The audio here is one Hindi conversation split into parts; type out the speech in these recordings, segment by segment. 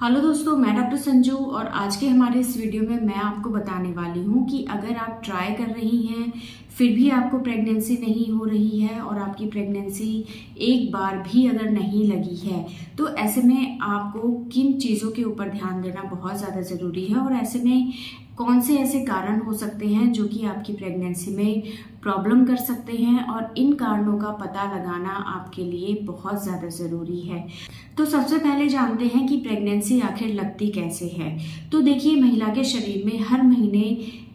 हेलो दोस्तों, मैं डॉक्टर संजू और आज के हमारे इस वीडियो में मैं आपको बताने वाली हूँ कि अगर आप ट्राई कर रही हैं फिर भी आपको प्रेगनेंसी नहीं हो रही है और आपकी प्रेगनेंसी एक बार भी अगर नहीं लगी है तो ऐसे में आपको किन चीज़ों के ऊपर ध्यान देना बहुत ज़्यादा ज़रूरी है और ऐसे में कौन से ऐसे कारण हो सकते हैं जो कि आपकी प्रेगनेंसी में प्रॉब्लम कर सकते हैं और इन कारणों का पता लगाना आपके लिए बहुत ज़्यादा ज़रूरी है। तो सबसे पहले जानते हैं कि प्रेगनेंसी आखिर लगती कैसे है। तो देखिए, महिला के शरीर में हर महीने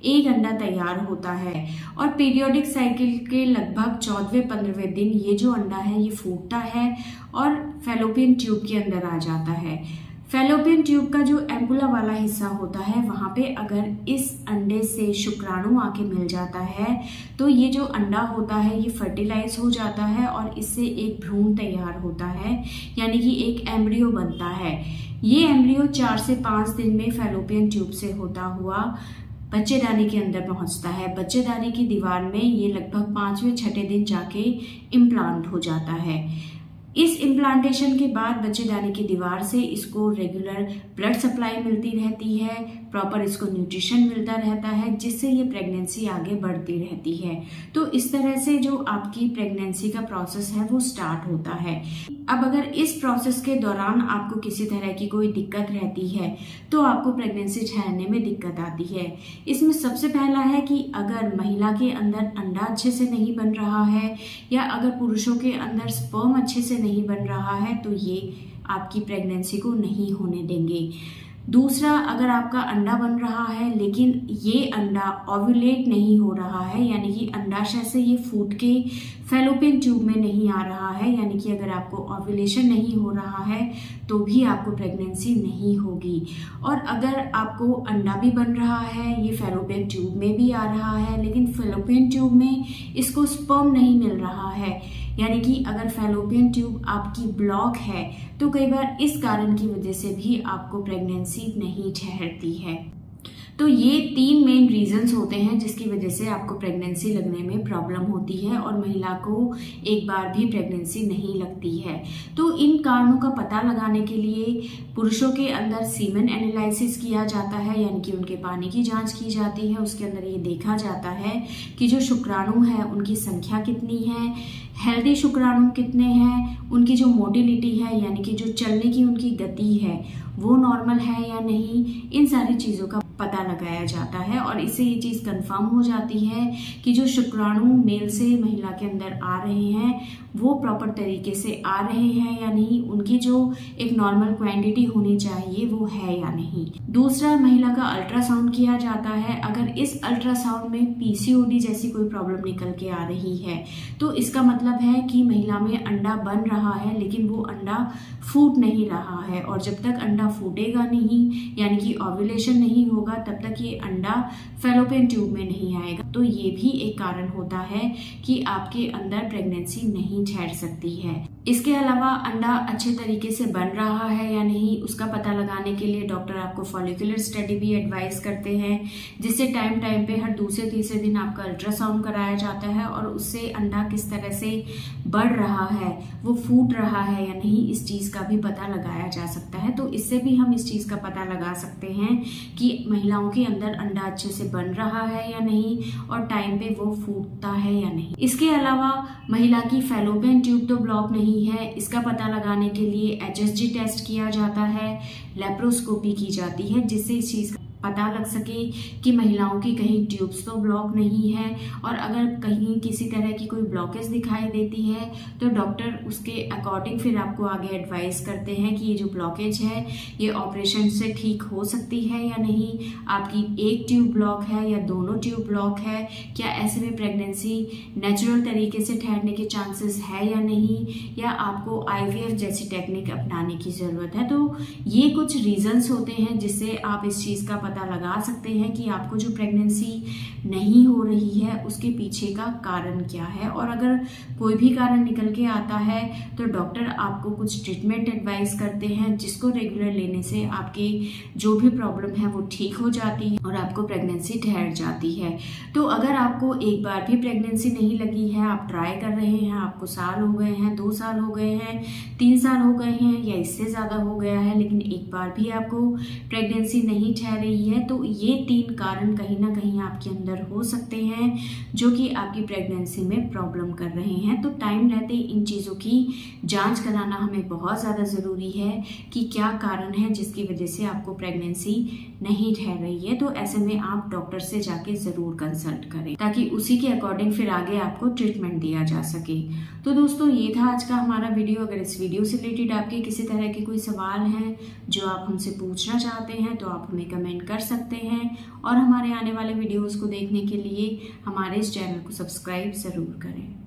एक अंडा तैयार होता है और पीरियोडिक साइकिल के लगभग 14वें-15वें दिन ये जो अंडा है ये फूटता है और फैलोपियन ट्यूब के अंदर आ जाता है। फैलोपियन ट्यूब का जो एम्पुला वाला हिस्सा होता है वहाँ पे अगर इस अंडे से शुक्राणु आके मिल जाता है तो ये जो अंडा होता है ये फर्टिलाइज हो जाता है और इससे एक भ्रूण तैयार होता है, यानी कि एक एम्ब्रियो बनता है। ये एम्ब्रियो 4 से 5 दिन में फैलोपियन ट्यूब से होता हुआ बच्चेदानी के अंदर पहुंचता है। बच्चेदानी की दीवार में ये लगभग 5वें-6ठे दिन जाके इम्प्लांट हो जाता है। इस इम्प्लांटेशन के बाद बच्चेदानी की दीवार से इसको रेगुलर ब्लड सप्लाई मिलती रहती है, प्रॉपर इसको न्यूट्रिशन मिलता रहता है, जिससे ये प्रेगनेंसी आगे बढ़ती रहती है। तो इस तरह से जो आपकी प्रेगनेंसी का प्रोसेस है वो स्टार्ट होता है। अब अगर इस प्रोसेस के दौरान आपको किसी तरह की कोई दिक्कत रहती है तो आपको प्रेगनेंसी ठहरने में दिक्कत आती है। इसमें सबसे पहला है कि अगर महिला के अंदर अंडा अच्छे से नहीं बन रहा है या अगर पुरुषों के अंदर स्पर्म अच्छे से नहीं बन रहा है तो ये आपकी प्रेगनेंसी को नहीं होने देंगे। दूसरा, अगर आपका अंडा बन रहा है लेकिन ये अंडा ओव्यूलेट नहीं हो रहा है, यानी कि अंडाशय से ये फूट के फैलोपियन ट्यूब में नहीं आ रहा है, यानी कि अगर आपको ओव्यूलेशन नहीं हो रहा है तो भी आपको प्रेगनेंसी नहीं होगी। और अगर आपको अंडा भी बन रहा है, ये फैलोपियन ट्यूब में भी आ रहा है लेकिन फैलोपियन ट्यूब में इसको स्पर्म नहीं मिल रहा है, यानी कि अगर फैलोपियन ट्यूब आपकी ब्लॉक है तो कई बार इस कारण की वजह से भी आपको प्रेगनेंसी नहीं ठहरती है। तो ये 3 मेन रीजंस होते हैं जिसकी वजह से आपको प्रेगनेंसी लगने में प्रॉब्लम होती है और महिला को एक बार भी प्रेगनेंसी नहीं लगती है। तो इन कारणों का पता लगाने के लिए पुरुषों के अंदर सीमेन एनालिसिस किया जाता है, यानी कि उनके पानी की जांच की जाती है। उसके अंदर ये देखा जाता है कि जो शुक्राणु है उनकी संख्या कितनी है, हेल्दी शुक्राणु कितने हैं, उनकी जो मोटिलिटी है यानी कि जो चलने की उनकी गति है वो नॉर्मल है या नहीं, इन सारी चीज़ों का पता लगाया जाता है और इससे ये चीज़ कंफर्म हो जाती है कि जो शुक्राणु मेल से महिला के अंदर आ रहे हैं वो प्रॉपर तरीके से आ रहे हैं या नहीं, उनकी जो एक नॉर्मल क्वांटिटी होनी चाहिए वो है या नहीं। दूसरा, महिला का अल्ट्रासाउंड किया जाता है। अगर इस अल्ट्रासाउंड में पीसीओडी जैसी कोई प्रॉब्लम निकल के आ रही है तो इसका मतलब है कि महिला में अंडा बन रहा है लेकिन वो अंडा फूट नहीं रहा है, और जब तक अंडा फूटेगा नहीं यानी कि ओव्यूलेशन नहीं होगा तब तक ये अंडा फैलोपियन ट्यूब में नहीं आएगा। तो ये भी एक कारण होता है कि आपके अंदर प्रेगनेंसी नहीं ठहर सकती है। इसके अलावा अंडा अच्छे तरीके से बन रहा है या नहीं उसका पता लगाने के लिए डॉक्टर आपको फॉलिकुलर स्टडी भी एडवाइस करते हैं, जिससे टाइम टाइम पे हर दूसरे-तीसरे दिन आपका अल्ट्रासाउंड कराया जाता है और उससे अंडा किस तरह से बढ़ रहा है, वो फूट रहा है या नहीं, इस चीज़ का भी पता लगाया जा सकता है। तो इससे भी हम इस चीज़ का पता लगा सकते हैं कि महिलाओं के अंदर अंडा अच्छे से बन रहा है या नहीं और टाइम पे वो फूटता है या नहीं। इसके अलावा महिला की फैलोपियन ट्यूब तो ब्लॉक नहीं है, इसका पता लगाने के लिए HSG टेस्ट किया जाता है, लेप्रोस्कोपी की जाती है, जिससे इस चीज़ का पता लग सके कि महिलाओं की कहीं ट्यूब्स तो ब्लॉक नहीं है। और अगर कहीं किसी तरह की कोई ब्लॉकेज दिखाई देती है तो डॉक्टर उसके अकॉर्डिंग फिर आपको आगे एडवाइस करते हैं कि ये जो ब्लॉकेज है ये ऑपरेशन से ठीक हो सकती है या नहीं, आपकी एक ट्यूब ब्लॉक है या दोनों ट्यूब ब्लॉक है, क्या ऐसे में प्रेगनेंसी नेचुरल तरीके से ठहरने के चांसेस है या नहीं, या आपको IVF जैसी टेक्निक अपनाने की ज़रूरत है। तो ये कुछ रीजंस होते हैं जिससे आप इस चीज़ का पता पता लगा सकते हैं कि आपको जो प्रेगनेंसी नहीं हो रही है उसके पीछे का कारण क्या है। और अगर कोई भी कारण निकल के आता है तो डॉक्टर आपको कुछ ट्रीटमेंट एडवाइस करते हैं, जिसको रेगुलर लेने से आपकी जो भी प्रॉब्लम है वो ठीक हो जाती है और आपको प्रेगनेंसी ठहर जाती है। तो अगर आपको एक बार भी प्रेगनेंसी नहीं लगी है, आप ट्राई कर रहे हैं, आपको साल हो गए हैं, 2 साल हो गए हैं, 3 साल हो गए हैं या इससे ज़्यादा हो गया है, लेकिन एक बार भी आपको प्रेगनेंसी नहीं ठहर रही है, तो ये 3 कारण कहीं ना कहीं आपके अंदर हो सकते हैं जो कि आपकी प्रेगनेंसी में प्रॉब्लम कर रहे हैं। तो टाइम रहते इन चीज़ों की जांच कराना हमें बहुत ज़्यादा ज़रूरी है कि क्या कारण है जिसकी वजह से आपको प्रेगनेंसी नहीं ठहर रही है। तो ऐसे में आप डॉक्टर से जाके ज़रूर कंसल्ट करें ताकि उसी के अकॉर्डिंग फिर आगे आपको ट्रीटमेंट दिया जा सके। तो दोस्तों ये था आज का हमारा वीडियो। अगर इस वीडियो से रिलेटेड आपके किसी तरह के कोई सवाल हैं जो आप हमसे पूछना चाहते हैं तो आप हमें कमेंट कर सकते हैं, और हमारे आने वाले वीडियोज़ को देखने के लिए हमारे इस चैनल को सब्सक्राइब ज़रूर करें।